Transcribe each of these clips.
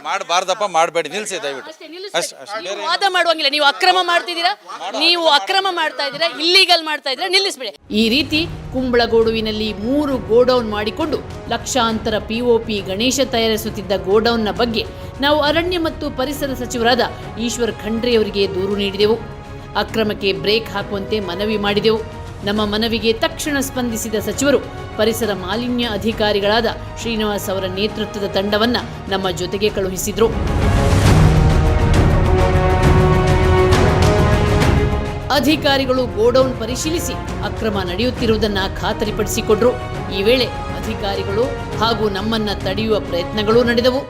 ಮಾಡಬಾರ್ದಪ್ಪ, ಮಾಡಬೇಡಿ, ನಿಲ್ಲಿಸಿ ದಯವಿಟ್ಟು. ನೀವು ವಾದ ಮಾಡುವಂಗಿಲ್ಲ. ನೀವು ಅಕ್ರಮ ಮಾಡ್ತಿದ್ದೀರಾ, ನೀವು ಅಕ್ರಮ ಮಾಡ್ತಾ ಇದ್ದೀರಾ, ಇಲ್ಲಿಗಲ್ ಮಾಡ್ತಾ ಇದ್ದೀರಾ, ನಿಲ್ಲಿಸ್ಬೇಡಿ. ಈ ರೀತಿ ಕುಂಬಳಗೋಡುವಿನಲ್ಲಿ 3 ಗೋಡೌನ್ ಮಾಡಿಕೊಂಡು ಲಕ್ಷಾಂತರ ಪಿಒಪಿ ಗಣೇಶ ತಯಾರಿಸುತ್ತಿದ್ದ ಗೋಡೌನ್ನ ಬಗ್ಗೆ ನಾವು ಅರಣ್ಯ ಮತ್ತು ಪರಿಸರ ಸಚಿವರಾದ ಈಶ್ವರ್ ಖಂಡ್ರೆಯವರಿಗೆ ದೂರು ನೀಡಿದೆವು. ಅಕ್ರಮಕ್ಕೆ ಬ್ರೇಕ್ ಹಾಕುವಂತೆ ಮನವಿ ಮಾಡಿದೆವು. ನಮ್ಮ ಮನವಿಗೆ ತಕ್ಷಣ ಸ್ಪಂದಿಸಿದ ಸಚಿವರು ಪರಿಸರ ಮಾಲಿನ್ಯ ಅಧಿಕಾರಿಗಳಾದ ಶ್ರೀನಿವಾಸ್ ಅವರ ನೇತೃತ್ವದ ತಂಡವನ್ನು ನಮ್ಮ ಜೊತೆಗೆ ಕಳುಹಿಸಿದ್ರು. ಅಧಿಕಾರಿಗಳು ಗೋಡೌನ್ ಪರಿಶೀಲಿಸಿ ಅಕ್ರಮ ನಡೆಯುತ್ತಿರುವುದನ್ನು ಖಾತರಿಪಡಿಸಿಕೊಂಡ್ರು. ಈ ವೇಳೆ ಅಧಿಕಾರಿಗಳು ಹಾಗೂ ನಮ್ಮನ್ನ ತಡೆಯುವ ಪ್ರಯತ್ನಗಳು ನಡೆದವು.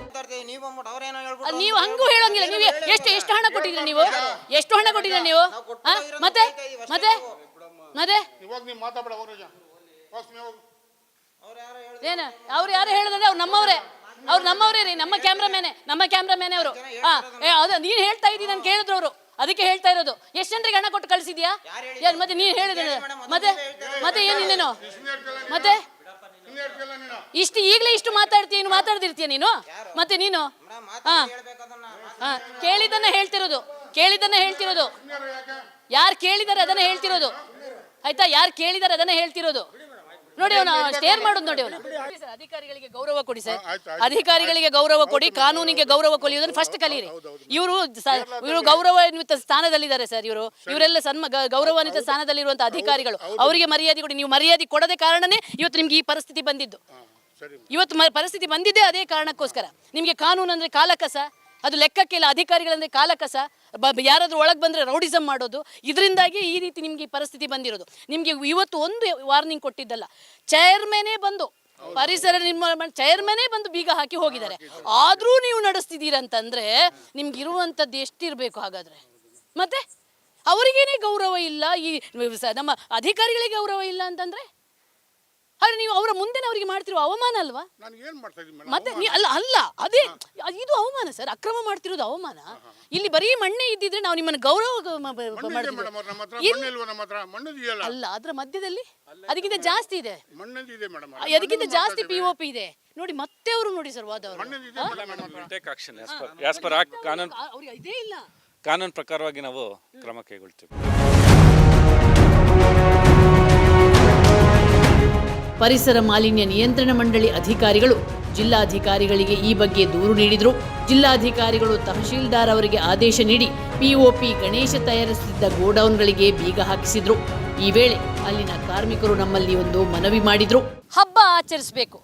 ನೀವು ಹಂಗೂ ಹೇಳೋಂಗಿಲ್ಲ. ನೀವು ಎಷ್ಟು ಹಣ ಕೊಟ್ಟಿದ್ದೀರಾ? ನೀವು ಎಷ್ಟು ಹಣ ಕೊಟ್ಟಿದ್ದೀರಾ ನೀವು? ಮತ್ತೆ ಮತ್ತೆ ಮತ್ತೆ ಏನ ಅವ್ರು ಯಾರು ಹೇಳಿದ್ರೆ ಅವ್ರು ನಮ್ಮವರೇ ರೀ, ನಮ್ಮ ಕ್ಯಾಮ್ರಾಮೇನೆ ಅವರು. ನೀನ್ ಹೇಳ್ತಾ ಇದ್ದೀನಿ ಅಂತ ಕೇಳಿದ್ರು ಅವರು, ಅದಕ್ಕೆ ಹೇಳ್ತಾ ಇರೋದು. ಎಷ್ಟು ಜನರಿಗೆ ಹಣ ಕೊಟ್ಟು ಕಳಿಸಿದ್ಯಾ? ಮತ್ತೆ ನೀನ್ ಹೇಳಿದ್ರೆ ಮತ್ತೆ ಏನಿಲ್ಲೇನೋ ಮತ್ತೆ ಈಗಲೇ ಇಷ್ಟು ಮಾತಾಡ್ತಿರ್ತೀಯ ನೀನು. ಮತ್ತೆ ನೀನು ಕೇಳಿದನ್ನ ಹೇಳ್ತಿರೋದು ಯಾರು ಕೇಳಿದಾರೆ ಅದನ್ನ ಹೇಳ್ತಿರೋದು, ಆಯ್ತಾ? ಯಾರು ಕೇಳಿದಾರೆ ಅದನ್ನ ಹೇಳ್ತಿರೋದು. ನೋಡಿ, ಅವನು ಸ್ಟೇರ್ ಮಾಡೋದು ನೋಡಿ. ಅವನು ಅಧಿಕಾರಿಗಳಿಗೆ ಗೌರವ ಕೊಡಿ ಸರ್, ಅಧಿಕಾರಿಗಳಿಗೆ ಗೌರವ ಕೊಡಿ, ಕಾನೂನಿಗೆ ಗೌರವ ಕೊಲಿಯೋದನ್ನು ಫಸ್ಟ್ ಕಲೀರಿ. ಇವರು ಗೌರವಾನ್ವಿತ ಸ್ಥಾನದಲ್ಲಿದ್ದಾರೆ ಸರ್. ಇವರೆಲ್ಲ ಗೌರವಾನ್ವಿತ ಸ್ಥಾನದಲ್ಲಿರುವಂತಹ ಅಧಿಕಾರಿಗಳು. ಅವರಿಗೆ ಮರ್ಯಾದೆ ಕೊಡಿ. ನೀವು ಮರ್ಯಾದೆ ಕೊಡದೆ ಕಾರಣನೇ ಇವತ್ತು ನಿಮ್ಗೆ ಈ ಪರಿಸ್ಥಿತಿ ಬಂದಿದ್ದು. ಪರಿಸ್ಥಿತಿ ಬಂದಿದ್ದೇ ಅದೇ ಕಾರಣಕ್ಕೋಸ್ಕರ. ನಿಮ್ಗೆ ಕಾನೂನು ಅಂದ್ರೆ ಕಾಲಕಸ, ಅದು ಲೆಕ್ಕಕ್ಕಿಲ್ಲ. ಅಧಿಕಾರಿಗಳಂದ್ರೆ ಕಾಲಕಸ, ಯಾರಾದ್ರೂ ಒಳಗೆ ಬಂದ್ರೆ ರೌಡಿಸಮ್ ಮಾಡೋದು. ಇದರಿಂದಾಗಿ ಈ ರೀತಿ ನಿಮ್ಗೆ ಈ ಪರಿಸ್ಥಿತಿ ಬಂದಿರೋದು. ನಿಮ್ಗೆ ಇವತ್ತು ಒಂದು ವಾರ್ನಿಂಗ್ ಕೊಟ್ಟಿದ್ದಲ್ಲ, ಚೇರ್ಮನೇ ಬಂದು ಪರಿಸರ ನಿರ್ಮಾಣ ಚೇರ್ಮನೇ ಬಂದು ಬೀಗ ಹಾಕಿ ಹೋಗಿದ್ದಾರೆ. ಆದ್ರೂ ನೀವು ನಡೆಸ್ತಿದ್ದೀರಂತಂದ್ರೆ ನಿಮ್ಗೆ ಇರುವಂತದ್ದು ಎಷ್ಟಿರ್ಬೇಕು ಹಾಗಾದ್ರೆ? ಮತ್ತೆ ಅವರಿಗೇನೆ ಗೌರವ ಇಲ್ಲ, ಈ ನಮ್ಮ ಅಧಿಕಾರಿಗಳಿಗೆ ಗೌರವ ಇಲ್ಲ ಅಂತಂದ್ರೆ ಆದ್ರೆ ನೀವು ಅವರ ಮುಂದೆ ಅವರಿಗೆ ಮಾಡ್ತಿರೋ ಅವಮಾನ ಅಲ್ವಾ? ಮತ್ತೆ ಅಲ್ಲ ಅದೇ ಇದು ಅವಮಾನ ಸರ್. ಅಕ್ರಮ ಮಾಡ್ತಿರೋದು ಅವಮಾನ. ಇಲ್ಲಿ ಬರೀ ಮಣ್ಣೆ ಇದ್ದಿದ್ರೆ ನಾವು ನಿಮ್ಮನ್ನು ಗೌರವ ಅಲ್ಲ, ಅದ್ರ ಮಧ್ಯದಲ್ಲಿ ಅದಕ್ಕಿಂತ ಜಾಸ್ತಿ ಇದೆ, ಅದಕ್ಕಿಂತ ಜಾಸ್ತಿ ಪಿಒಪಿ ಇದೆ ನೋಡಿ. ಮತ್ತೆ ಅವರು ನೋಡಿ ಸರ್ ವಾದ ಇದೇ ಇಲ್ಲ. ಕಾನೂನು ಪ್ರಕಾರವಾಗಿ ನಾವು ಕ್ರಮ ಕೈಗೊಳ್ತೀವಿ. ಪರಿಸರ ಮಾಲಿನ್ಯ ನಿಯಂತ್ರಣ ಮಂಡಳಿ ಅಧಿಕಾರಿಗಳು ಜಿಲ್ಲಾಧಿಕಾರಿಗಳಿಗೆ ಈ ಬಗ್ಗೆ ದೂರು ನೀಡಿದರು. ಜಿಲ್ಲಾಧಿಕಾರಿಗಳು ತಹಶೀಲ್ದಾರ್ ಅವರಿಗೆ ಆದೇಶ ನೀಡಿ ಪಿಒಪಿ ಗಣೇಶ ತಯಾರಿಸುತ್ತಿದ್ದ ಗೋಡೌನ್ಗಳಿಗೆ ಬೀಗ ಹಾಕಿಸಿದ್ರು. ಈ ವೇಳೆ ಅಲ್ಲಿನ ಕಾರ್ಮಿಕರು ನಮ್ಮಲ್ಲಿ ಒಂದು ಮನವಿ ಮಾಡಿದ್ರು. ಹಬ್ಬ ಆಚರಿಸಬೇಕು,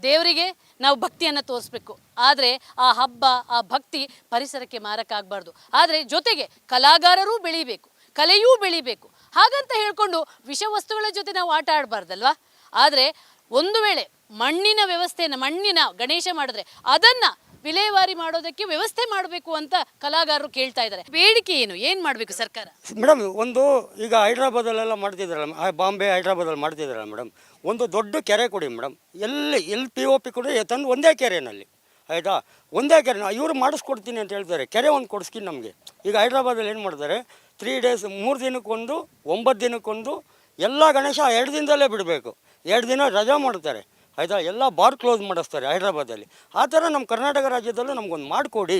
ದೇವರಿಗೆ ನಾವು ಭಕ್ತಿಯನ್ನು ತೋರಿಸ್ಬೇಕು. ಆದರೆ ಆ ಹಬ್ಬ, ಆ ಭಕ್ತಿ ಪರಿಸರಕ್ಕೆ ಮಾರಕ ಆಗಬಾರ್ದು. ಆದರೆ ಜೊತೆಗೆ ಕಲಾಗಾರರೂ ಬೆಳಿಬೇಕು, ಕಲೆಯೂ ಬೆಳಿಬೇಕು. ಹಾಗಂತ ಹೇಳ್ಕೊಂಡು ವಿಷವಸ್ತುಗಳ ಜೊತೆ ನಾವು ಆಟ ಆಡಬಾರ್ದಲ್ವಾ? ಆದರೆ ಒಂದು ವೇಳೆ ಮಣ್ಣಿನ ಗಣೇಶ ಮಾಡಿದ್ರೆ ಅದನ್ನ ವಿಲೇವಾರಿ ಮಾಡೋದಕ್ಕೆ ವ್ಯವಸ್ಥೆ ಮಾಡಬೇಕು ಅಂತ ಕಲಾಗಾರರು ಕೇಳ್ತಾ ಇದ್ದಾರೆ. ಬೇಡಿಕೆ ಏನು ಮಾಡಬೇಕು ಸರ್ಕಾರ? ಮೇಡಮ್, ಒಂದು ಈಗ ಹೈದ್ರಾಬಾದಲ್ಲೆಲ್ಲ ಮಾಡ್ತಿದ್ದಾರಲ್ಲ, ಬಾಂಬೆ ಹೈದ್ರಾಬಾದಲ್ಲಿ ಮಾಡ್ತಿದ್ದಾರಲ್ಲ ಮೇಡಮ್, ಒಂದು ದೊಡ್ಡ ಕೆರೆ ಕೊಡಿ ಮೇಡಮ್. ಎಲ್ಲಿ POP ಕೊಡಿ ತಂದು ಒಂದೇ ಕೆರೆನಲ್ಲಿ, ಆಯಿತಾ? ಒಂದೇ ಕೆರೆ ಇವರು ಮಾಡಿಸ್ಕೊಡ್ತೀನಿ ಅಂತ ಹೇಳ್ತಾರೆ. ಕೆರೆ ಒಂದು ಕೊಡಿಸ್ತೀನಿ ನಮಗೆ. ಈಗ ಹೈದ್ರಾಬಾದಲ್ಲಿ ಏನು ಮಾಡ್ತಾರೆ, 3 days 3 ದಿನಕ್ಕೊಂದು 9 ದಿನಕ್ಕೊಂದು ಎಲ್ಲ ಗಣೇಶ 2 ದಿನದಲ್ಲೇ ಬಿಡಬೇಕು. 2 ದಿನ ರಜಾ ಮಾಡ್ತಾರೆ, ಆಯಿತಾ? ಎಲ್ಲ ಬಾರ್ ಕ್ಲೋಸ್ ಮಾಡಿಸ್ತಾರೆ ಹೈದ್ರಾಬಾದಲ್ಲಿ. ಆ ಥರ ನಮ್ಮ ಕರ್ನಾಟಕ ರಾಜ್ಯದಲ್ಲೂ ನಮಗೊಂದು ಮಾಡಿಕೊಡಿ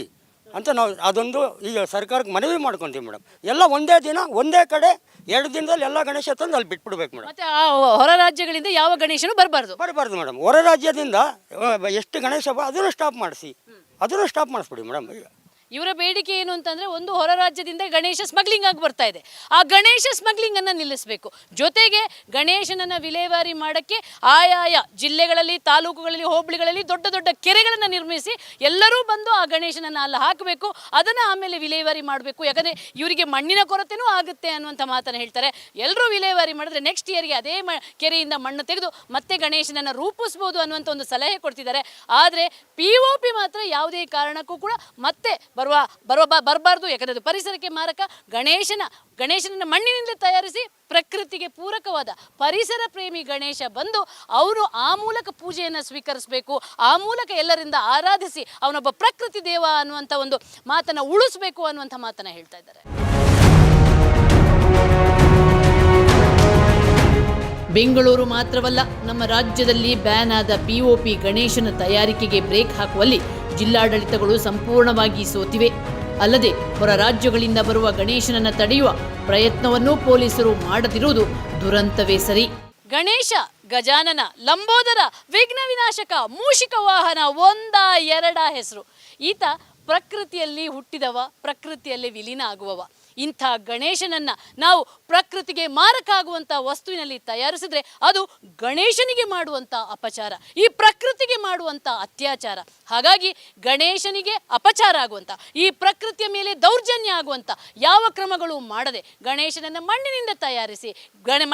ಅಂತ ನಾವು ಅದೊಂದು ಈಗ ಸರ್ಕಾರಕ್ಕೆ ಮನವಿ ಮಾಡ್ಕೊತೀವಿ ಮೇಡಮ್. ಎಲ್ಲ ಒಂದೇ ದಿನ ಒಂದೇ ಕಡೆ 2 ದಿನದಲ್ಲಿ ಎಲ್ಲ ಗಣೇಶ ತಂದು ಅಲ್ಲಿ ಬಿಟ್ಬಿಡ್ಬೇಕು ಮೇಡಮ್. ಮತ್ತೆ ಹೊರ ರಾಜ್ಯಗಳಿಂದ ಯಾವ ಗಣೇಶನೂ ಬರಬಾರ್ದು ಮೇಡಮ್. ಹೊರ ರಾಜ್ಯದಿಂದ ಎಷ್ಟು ಗಣೇಶ ಅದನ್ನು ಸ್ಟಾಪ್ ಮಾಡಿಸ್ಬಿಡಿ ಮೇಡಮ್. ಇವರ ಬೇಡಿಕೆ ಏನು ಅಂತಂದ್ರೆ, ಒಂದು ಹೊರ ರಾಜ್ಯದಿಂದ ಗಣೇಶ ಸ್ಮಗ್ಲಿಂಗ್ ಆಗಿ ಬರ್ತಾ ಇದೆ, ಆ ಗಣೇಶ ಸ್ಮಗ್ಲಿಂಗ್ ಅನ್ನ ನಿಲ್ಲಿಸಬೇಕು. ಜೊತೆಗೆ ಗಣೇಶನನ್ನ ವಿಲೇವಾರಿ ಮಾಡಕ್ಕೆ ಆಯಾಯ ಜಿಲ್ಲೆಗಳಲ್ಲಿ, ತಾಲೂಕುಗಳಲ್ಲಿ, ಹೋಬಳಿಗಳಲ್ಲಿ ದೊಡ್ಡ ದೊಡ್ಡ ಕೆರೆಗಳನ್ನು ನಿರ್ಮಿಸಿ ಎಲ್ಲರೂ ಬಂದು ಆ ಗಣೇಶನನ್ನ ಅಲ್ಲಿ ಹಾಕಬೇಕು. ಅದನ್ನ ಆಮೇಲೆ ವಿಲೇವಾರಿ ಮಾಡಬೇಕು. ಯಾಕಂದ್ರೆ ಇವರಿಗೆ ಮಣ್ಣಿನ ಕೊರತೆನೂ ಆಗುತ್ತೆ ಅನ್ನುವಂಥ ಮಾತನ್ನು ಹೇಳ್ತಾರೆ. ಎಲ್ಲರೂ ವಿಲೇವಾರಿ ಮಾಡಿದ್ರೆ ನೆಕ್ಸ್ಟ್ ಇಯರ್ಗೆ ಅದೇ ಕೆರೆಯಿಂದ ಮಣ್ಣು ತೆಗೆದು ಮತ್ತೆ ಗಣೇಶನನ್ನ ರೂಪಿಸ್ಬೋದು ಅನ್ನುವಂಥ ಒಂದು ಸಲಹೆ ಕೊಡ್ತಿದ್ದಾರೆ. ಆದರೆ POP ಮಾತ್ರ ಯಾವುದೇ ಕಾರಣಕ್ಕೂ ಕೂಡ ಮತ್ತೆ ಬರಬಾರ್ದು. ಯಾಕಂದರೆ ಅದು ಪರಿಸರಕ್ಕೆ ಮಾರಕ. ಗಣೇಶನನ್ನು ಮಣ್ಣಿನಿಂದ ತಯಾರಿಸಿ ಪ್ರಕೃತಿಗೆ ಪೂರಕವಾದ ಪರಿಸರ ಪ್ರೇಮಿ ಗಣೇಶ ಬಂದು ಅವನು ಆ ಮೂಲಕ ಪೂಜೆಯನ್ನು ಸ್ವೀಕರಿಸಬೇಕು. ಆ ಮೂಲಕ ಎಲ್ಲರಿಂದ ಆರಾಧಿಸಿ ಅವನೊಬ್ಬ ಪ್ರಕೃತಿ ದೇವ ಅನ್ನುವಂಥ ಒಂದು ಮಾತನ್ನು ಉಳಿಸಬೇಕು ಅನ್ನುವಂಥ ಮಾತನ್ನು ಹೇಳ್ತಾ ಇದ್ದಾರೆ. ಬೆಂಗಳೂರು ಮಾತ್ರವಲ್ಲ, ನಮ್ಮ ರಾಜ್ಯದಲ್ಲಿ ಬ್ಯಾನ್ ಆದ POP ಗಣೇಶನ ತಯಾರಿಕೆಗೆ ಬ್ರೇಕ್ ಹಾಕುವಲ್ಲಿ ಜಿಲ್ಲಾಡಳಿತಗಳು ಸಂಪೂರ್ಣವಾಗಿ ಸೋತಿವೆ. ಅಲ್ಲದೆ ಹೊರ ರಾಜ್ಯಗಳಿಂದ ಬರುವ ಗಣೇಶನನ್ನ ತಡೆಯುವ ಪ್ರಯತ್ನವನ್ನೂ ಪೊಲೀಸರು ಮಾಡದಿರುವುದು ದುರಂತವೇ ಸರಿ. ಗಣೇಶ, ಗಜಾನನ, ಲಂಬೋದರ, ವಿಘ್ನ ವಿನಾಶಕ, ಮೂಷಿಕ ವಾಹನ ಒಂದ ಎರಡ ಹೆಸರು. ಈತ ಪ್ರಕೃತಿಯಲ್ಲಿ ಹುಟ್ಟಿದವ, ಪ್ರಕೃತಿಯಲ್ಲಿ ವಿಲೀನ ಆಗುವವ. ಇಂಥ ಗಣೇಶನನ್ನ ನಾವು ಪ್ರಕೃತಿಗೆ ಮಾರಕ ಆಗುವಂಥ ವಸ್ತುವಿನಲ್ಲಿ ತಯಾರಿಸಿದ್ರೆ ಅದು ಗಣೇಶನಿಗೆ ಮಾಡುವಂಥ ಅಪಚಾರ, ಈ ಪ್ರಕೃತಿಗೆ ಮಾಡುವಂಥ ಅತ್ಯಾಚಾರ. ಹಾಗಾಗಿ ಗಣೇಶನಿಗೆ ಅಪಚಾರ ಆಗುವಂಥ, ಈ ಪ್ರಕೃತಿಯ ಮೇಲೆ ದೌರ್ಜನ್ಯ ಆಗುವಂಥ ಯಾವ ಕ್ರಮಗಳು ಮಾಡದೆ ಗಣೇಶನನ್ನು ಮಣ್ಣಿನಿಂದ ತಯಾರಿಸಿ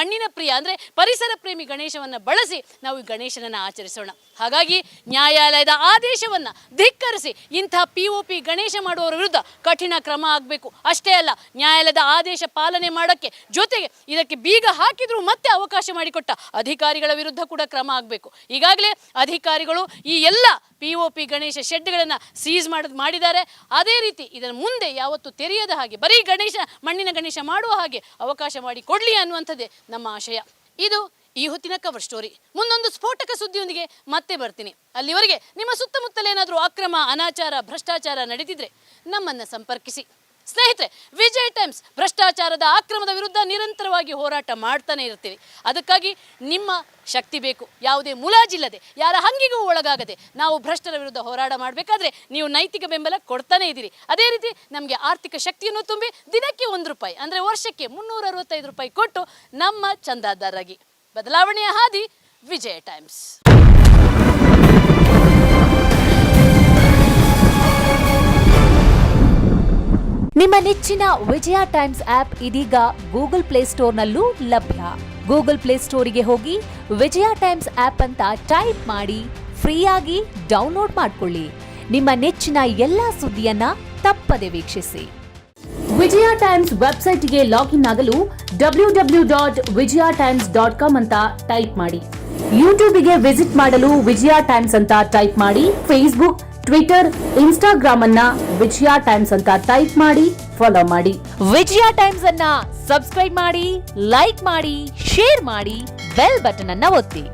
ಮಣ್ಣಿನ ಪ್ರಿಯ ಅಂದರೆ ಪರಿಸರ ಪ್ರೇಮಿ ಗಣೇಶವನ್ನು ಬಳಸಿ ನಾವು ಈ ಗಣೇಶನನ್ನು ಆಚರಿಸೋಣ. ಹಾಗಾಗಿ ನ್ಯಾಯಾಲಯದ ಆದೇಶವನ್ನು ಧಿಕ್ಕರಿಸಿ ಇಂಥ POP ಗಣೇಶ ಮಾಡುವವರ ವಿರುದ್ಧ ಕಠಿಣ ಕ್ರಮ ಆಗಬೇಕು. ಅಷ್ಟೇ ಅಲ್ಲ, ನ್ಯಾಯಾಲಯದ ಆದೇಶ ಪಾಲನೆ ಮಾಡೋಕ್ಕೆ ಜೊತೆಗೆ ಇದಕ್ಕೆ ಬೀಗ ಹಾಕಿದ್ರು ಮತ್ತೆ ಅವಕಾಶ ಮಾಡಿಕೊಟ್ಟ ಅಧಿಕಾರಿಗಳ ವಿರುದ್ಧ ಕೂಡ ಕ್ರಮ ಆಗಬೇಕು. ಈಗಾಗಲೇ ಅಧಿಕಾರಿಗಳು ಈ ಎಲ್ಲ POP ಗಣೇಶ ಶೆಡ್ಗಳನ್ನು ಸೀಸ್ ಮಾಡಿದ್ದಾರೆ. ಅದೇ ರೀತಿ ಇದನ್ನು ಮುಂದೆ ಯಾವತ್ತೂ ತೆರೆಯದ ಹಾಗೆ ಬರೀ ಮಣ್ಣಿನ ಗಣೇಶ ಮಾಡುವ ಹಾಗೆ ಅವಕಾಶ ಮಾಡಿ ಕೊಡಲಿ ಅನ್ನುವಂಥದ್ದೇ ನಮ್ಮ ಆಶಯ. ಇದು ಈ ಹೊತ್ತಿನ ಕವರ್ ಸ್ಟೋರಿ. ಮುಂದೊಂದು ಸ್ಫೋಟಕ ಸುದ್ದಿಯೊಂದಿಗೆ ಮತ್ತೆ ಬರ್ತೀನಿ. ಅಲ್ಲಿವರೆಗೆ ನಿಮ್ಮ ಸುತ್ತಮುತ್ತಲೇನಾದರೂ ಅಕ್ರಮ, ಅನಾಚಾರ, ಭ್ರಷ್ಟಾಚಾರ ನಡೆದಿದ್ರೆ ನಮ್ಮನ್ನು ಸಂಪರ್ಕಿಸಿ. ಸ್ನೇಹಿತರೆ, ವಿಜಯ್ ಟೈಮ್ಸ್ ಭ್ರಷ್ಟಾಚಾರದ ಅಕ್ರಮದ ವಿರುದ್ಧ ನಿರಂತರವಾಗಿ ಹೋರಾಟ ಮಾಡ್ತಾನೆ ಇರ್ತೀವಿ. ಅದಕ್ಕಾಗಿ ನಿಮ್ಮ ಶಕ್ತಿ ಬೇಕು. ಯಾವುದೇ ಮುಲಾಜಿಲ್ಲದೆ, ಯಾರ ಹಂಗಿಗೂ ಒಳಗಾಗದೆ ನಾವು ಭ್ರಷ್ಟರ ವಿರುದ್ಧ ಹೋರಾಟ ಮಾಡಬೇಕಾದ್ರೆ ನೀವು ನೈತಿಕ ಬೆಂಬಲ ಕೊಡ್ತಾನೆ ಇದ್ದೀರಿ. ಅದೇ ರೀತಿ ನಮಗೆ ಆರ್ಥಿಕ ಶಕ್ತಿಯನ್ನು ತುಂಬಿ ದಿನಕ್ಕೆ ₹1 ಅಂದರೆ ವರ್ಷಕ್ಕೆ ₹365 ಕೊಟ್ಟು ನಮ್ಮ ಚಂದಾದಾರರಾಗಿ. ಬದಲಾವಣೆಯ ಹಾದಿ ವಿಜಯ ಟೈಮ್ಸ್. ನಿಮ್ಮ ನೆಚ್ಚಿನ ವಿಜಯ ಟೈಮ್ಸ್ ಆಪ್ ಇದೀಗ ಗೂಗಲ್ ಪ್ಲೇಸ್ಟೋರ್ನಲ್ಲೂ ಲಭ್ಯ. ಗೂಗಲ್ ಪ್ಲೇಸ್ಟೋರಿಗೆ ಹೋಗಿ ವಿಜಯ ಟೈಮ್ಸ್ ಆಪ್ ಅಂತ ಟೈಪ್ ಮಾಡಿ ಫ್ರೀಯಾಗಿ ಡೌನ್ಲೋಡ್ ಮಾಡಿಕೊಳ್ಳಿ. ನಿಮ್ಮ ನೆಚ್ಚಿನ ಎಲ್ಲಾ ಸುದ್ದಿಯನ್ನ ತಪ್ಪದೆ ವೀಕ್ಷಿಸಿ. ವಿಜಯ ಟೈಮ್ಸ್ ವೆಬ್ಸೈಟ್ಗೆ ಲಾಗಿನ್ ಆಗಲು www.vijayatimes.com ಅಂತ ಟೈಪ್ ಮಾಡಿ. ಯೂಟ್ಯೂಬ್ಗೆ ವಿಸಿಟ್ ಮಾಡಲು ವಿಜಯ ಟೈಮ್ಸ್ ಅಂತ ಟೈಪ್ ಮಾಡಿ. ಫೇಸ್ಬುಕ್, ಟ್ವಿಟರ್, ಇನ್ಸ್ಟಾಗ್ರಾಮ್ ಅನ್ನ ವಿಜಯ ಟೈಮ್ಸ್ ಅಂತ ಟೈಪ್ ಮಾಡಿ ಫಾಲೋ ಮಾಡಿ. ವಿಜಯ ಟೈಮ್ಸ್ ಅನ್ನ ಸಬ್ಸ್ಕ್ರೈಬ್ ಮಾಡಿ, ಲೈಕ್ ಮಾಡಿ, ಶೇರ್ ಮಾಡಿ, ಬೆಲ್ ಬಟನ್ ಅನ್ನ ಒತ್ತಿ.